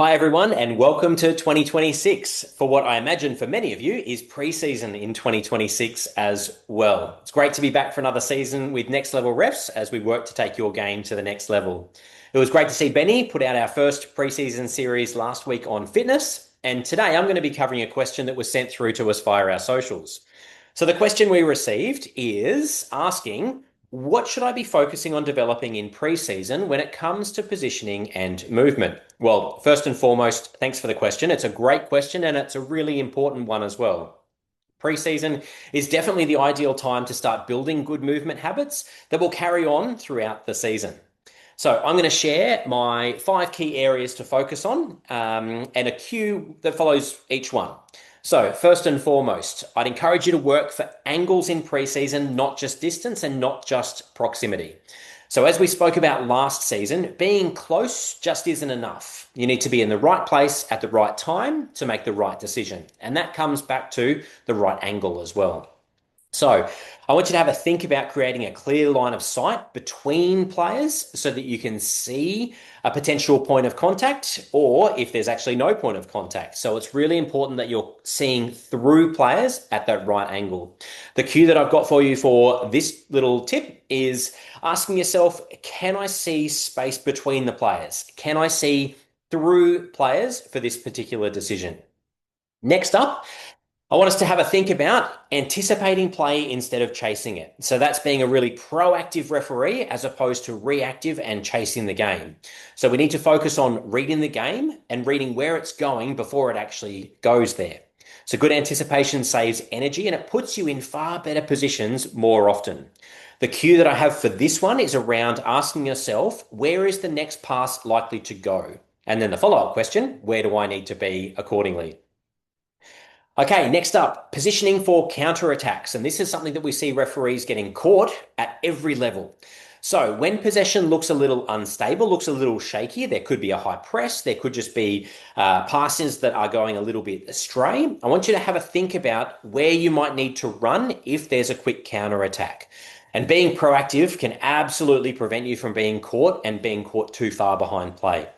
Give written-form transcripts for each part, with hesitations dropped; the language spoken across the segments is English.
Hi, everyone, and welcome to 2026 for what I imagine for many of you is pre-season in 2026 as well. It's great to be back for another season with Next Level Refs as we work to take your game to the next level. It was great to see Benny put out our first pre-season series last week on fitness, and today I'm going to be covering a question that was sent through to us via our socials. So the question we received is asking, what should I be focusing on developing in pre-season when it comes to positioning and movement? Well, first and foremost, thanks for the question. It's a great question and it's a really important one as well. Pre-season is definitely the ideal time to start building good movement habits that will carry on throughout the season. So I'm going to share my 5 key areas to focus on and a cue that follows each one. So first and foremost, I'd encourage you to work for angles in preseason, not just distance and not just proximity. So as we spoke about last season, being close just isn't enough. You need to be in the right place at the right time to make the right decision. And that comes back to the right angle as well. So I want you to have a think about creating a clear line of sight between players so that you can see a potential point of contact or if there's actually no point of contact. So it's really important that you're seeing through players at that right angle. The cue that I've got for you for this little tip is asking yourself, can I see space between the players? Can I see through players for this particular decision? Next up, I want us to have a think about anticipating play instead of chasing it. So that's being a really proactive referee as opposed to reactive and chasing the game. So we need to focus on reading the game and reading where it's going before it actually goes there. So good anticipation saves energy and it puts you in far better positions more often. The cue that I have for this one is around asking yourself, where is the next pass likely to go? And then the follow-up question, where do I need to be accordingly? Okay, next up, positioning for counterattacks. And this is something that we see referees getting caught at every level. So when possession looks a little unstable, looks a little shaky, there could be a high press, there could just be passes that are going a little bit astray. I want you to have a think about where you might need to run if there's a quick counterattack. And being proactive can absolutely prevent you from being caught and being caught too far behind play.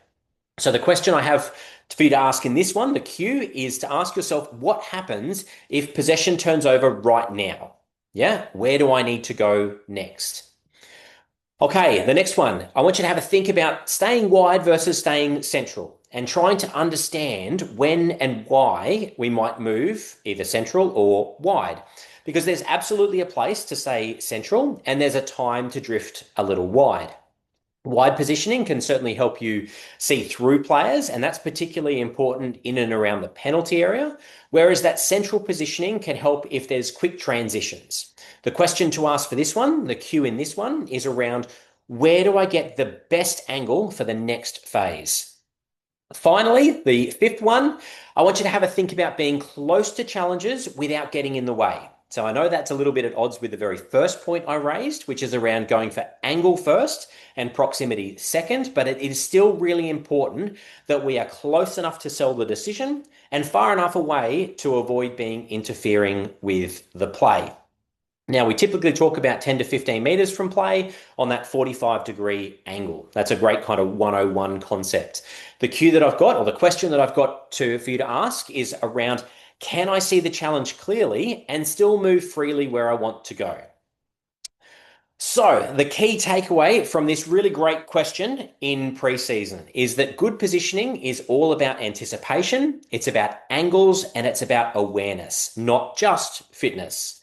So the question I have for you to ask in this one, the cue, is to ask yourself, what happens if possession turns over right now? Yeah, where do I need to go next? Okay, the next one, I want you to have a think about staying wide versus staying central and trying to understand when and why we might move either central or wide. Because there's absolutely a place to stay central and there's a time to drift a little wide. Wide positioning can certainly help you see through players, and that's particularly important in and around the penalty area, whereas that central positioning can help if there's quick transitions. The question to ask for this one, the cue in this one, is around where do I get the best angle for the next phase? Finally, the fifth one, I want you to have a think about being close to challenges without getting in the way. So I know that's a little bit at odds with the very first point I raised, which is around going for angle first and proximity second, but it is still really important that we are close enough to sell the decision and far enough away to avoid being interfering with the play. Now, we typically talk about 10 to 15 meters from play on that 45-degree angle. That's a great kind of 101 concept. The cue that I've got, or the question that I've got for you to ask is around, can I see the challenge clearly and still move freely where I want to go? So the key takeaway from this really great question in preseason is that good positioning is all about anticipation, it's about angles, and it's about awareness, not just fitness.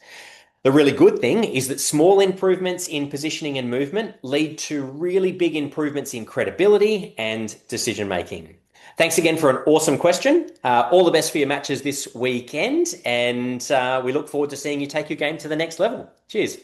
The really good thing is that small improvements in positioning and movement lead to really big improvements in credibility and decision making. Thanks again for an awesome question. All the best for your matches this weekend, and we look forward to seeing you take your game to the next level. Cheers.